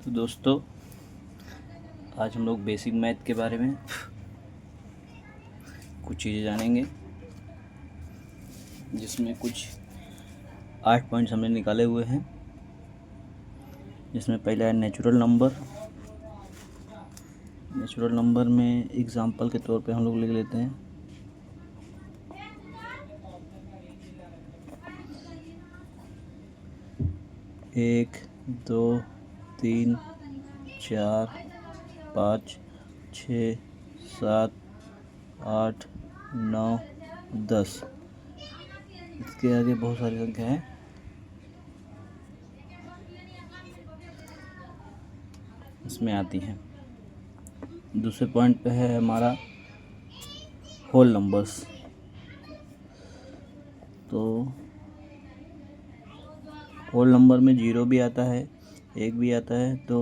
तो दोस्तों, आज हम लोग बेसिक मैथ के बारे में कुछ चीज़ें जानेंगे, जिसमें कुछ 8 पॉइंट्स हमने निकाले हुए हैं। जिसमें पहला है नेचुरल नंबर। नेचुरल नंबर में एग्जाम्पल के तौर पे हम लोग लिख लेते हैं 1, 2, 3, 4, 5, 6, 7, 8, 9, 10। इसके आगे बहुत सारी संख्या है। इसमें आती हैं। दूसरे पॉइंट पे है हमारा होल नंबर्स। तो होल नंबर में 0 भी आता है, 1 भी आता है। तो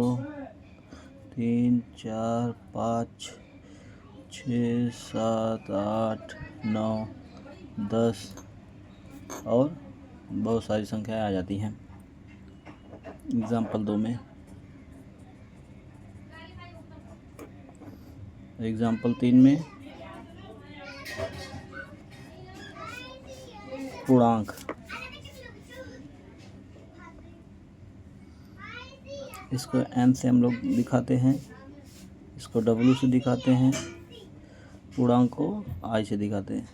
3, 4, 5, 6, 7, 8, 9, 10 और बहुत सारी संख्याएं आ जाती हैं। एग्जाम्पल 2 में, एग्जाम्पल 3 में पूर्णांक। इसको n से हम लोग दिखाते हैं, इसको w से दिखाते हैं, पूर्णांक को i से दिखाते हैं।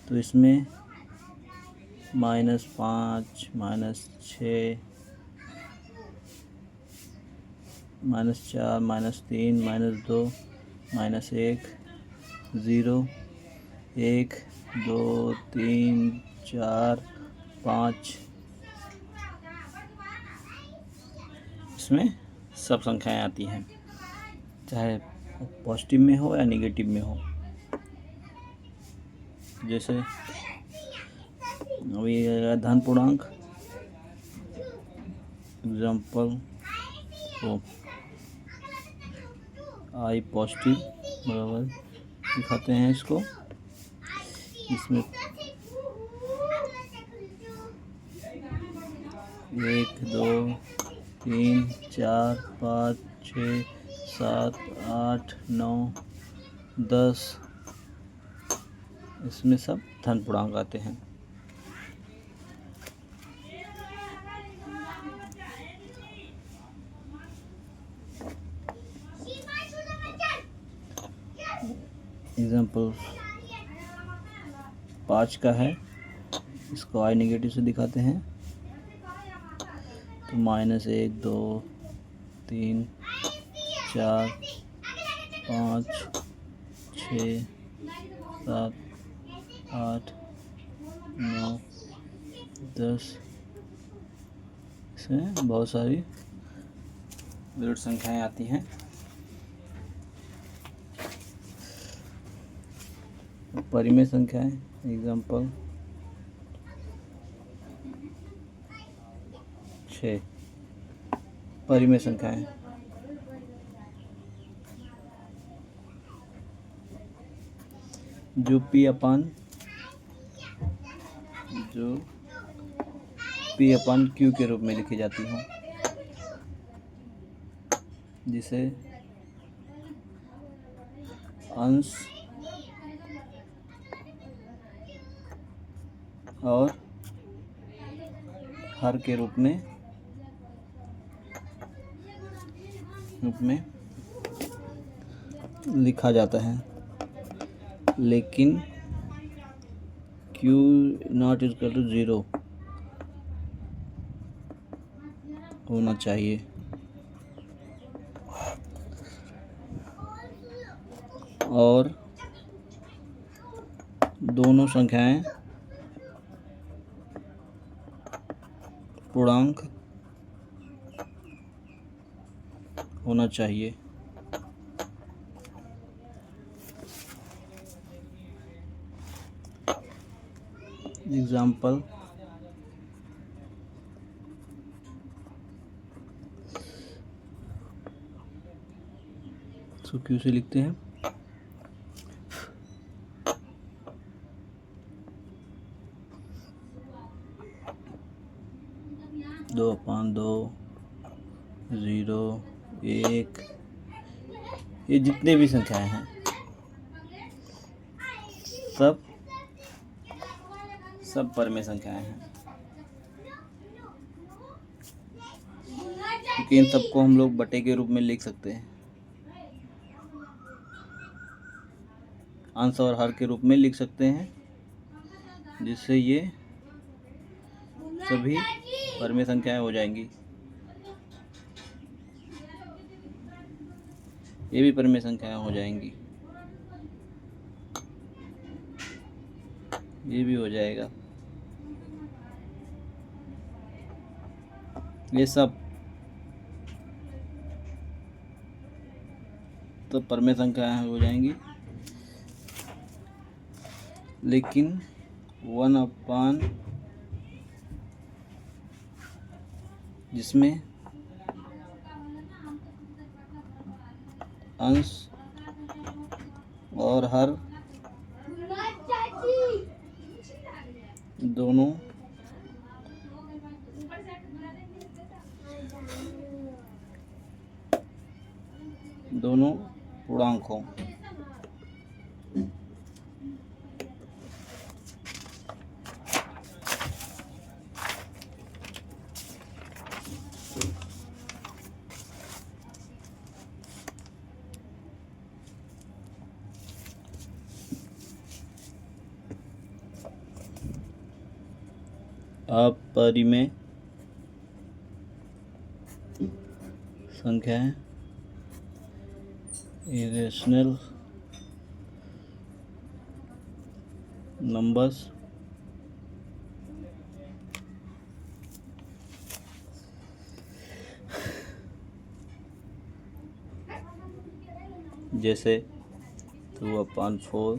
तो इसमें -5, -6, -4, -3, -2, -1, 0, 1, 2, 3, 4, 5, इसमें सब संख्याएं आती हैं, चाहे पॉजिटिव में हो या नेगेटिव में हो। जैसे अभी धन पूर्णांक, एग्जाम्पल आई पॉजिटिव बराबर दिखाते हैं इसको। इसमें 1, 2, 3, 4, 5, 6, 7, 8, 9, 10, इसमें सब धन पूर्णांक आते हैं। एग्जाम्पल 5 का है, इसको आई नेगेटिव से दिखाते हैं। तो -1, 2, 3, 4, 5, 6, 7, 8, 9, 10, इसमें बहुत सारी विविध संख्याएं आती हैं। परिमेय संख्याएं, एग्जाम्पल 6 परिमेय संख्याएं। जो P अपन Q के रूप में लिखी जाती हूँ, जिसे अंश और हर के रूप में लिखा जाता है। लेकिन Q नॉट इक्वल टू 0 होना चाहिए। और दोनों संख्याएं पूर्णांक होना चाहिए। एग्जाम्पल इसको Q से लिखते हैं। 2/2, 0, 1, ये जितने भी संख्याएं हैं सब परमेय संख्याएं हैं, क्योंकि इन सबको हम लोग बटे के रूप में लिख सकते हैं, अंश और हर के रूप में लिख सकते हैं, जिससे ये सभी परमेय संख्याएं हो जाएंगी। ये भी परमेय संख्याएं हो जाएंगी, ये भी हो जाएगा। ये सब तो परमेय संख्याएं हो जाएंगी, लेकिन 1/, जिसमें अंश और हर दोनों पूर्णांक हों। अपरिमेय संख्याएं, इरेशनल नंबर्स, जैसे 2/4,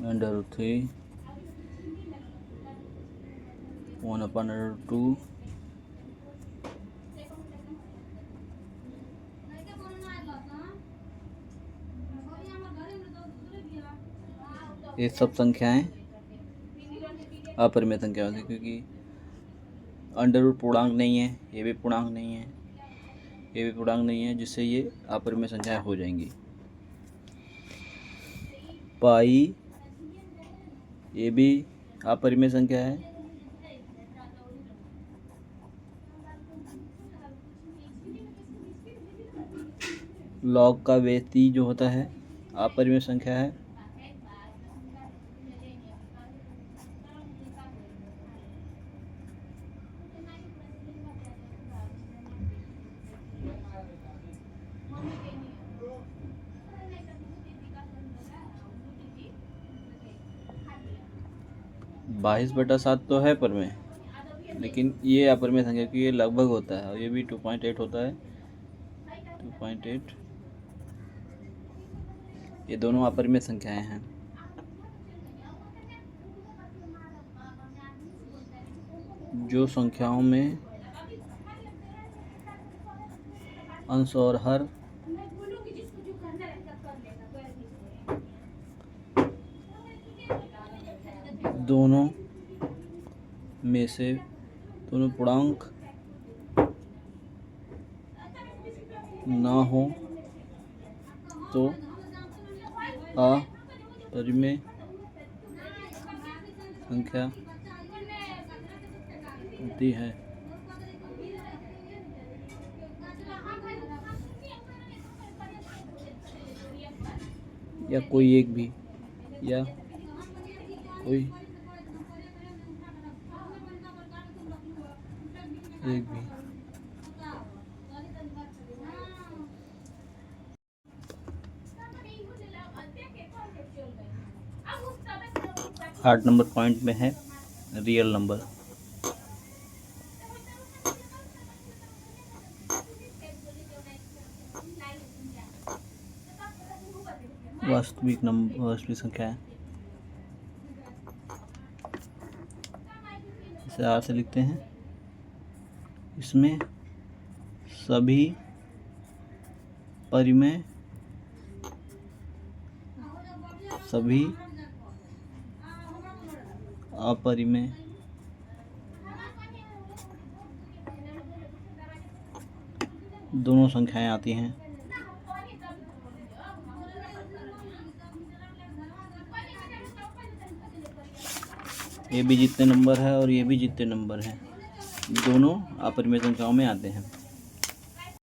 √3, 1/√2, ये सब संख्याएं अपरिमेय संख्या होती है, क्योंकि अंडर पूर्णांक नहीं है, ये भी पूर्णांक नहीं है, ये भी पूर्णांक नहीं है, जिससे ये अपरिमेय संख्याएं हो जाएंगी। पाई, ये भी अपरिमेय संख्या है, लॉग का बेस जो होता है अपरिमेय संख्या है, बाईस बटा 7 तो है परमेय, लेकिन ये अपरिमेय संख्या की ये लगभग होता है, और ये भी 2.8 होता है, 2.8, ये दोनों अपरिमेय संख्याएं हैं। जो संख्याओं में अंश और हर दोनों में से दोनों पूर्णांक ना हो तो अपरिमेय संख्या होती है। या कोई एक भी, या कोई एक भी। आठ नंबर पॉइंट में है रियल नंबर। वास्तविक नंबर, वास्तविक संख्या है, इसे आर से लिखते हैं। इसमें सभी परिमेय, सभी अपरिमेय दोनों संख्याएं आती हैं। ये भी जितने नंबर है और ये भी जितने नंबर हैं, दोनों अपरिमेय संख्याओं में आते हैं।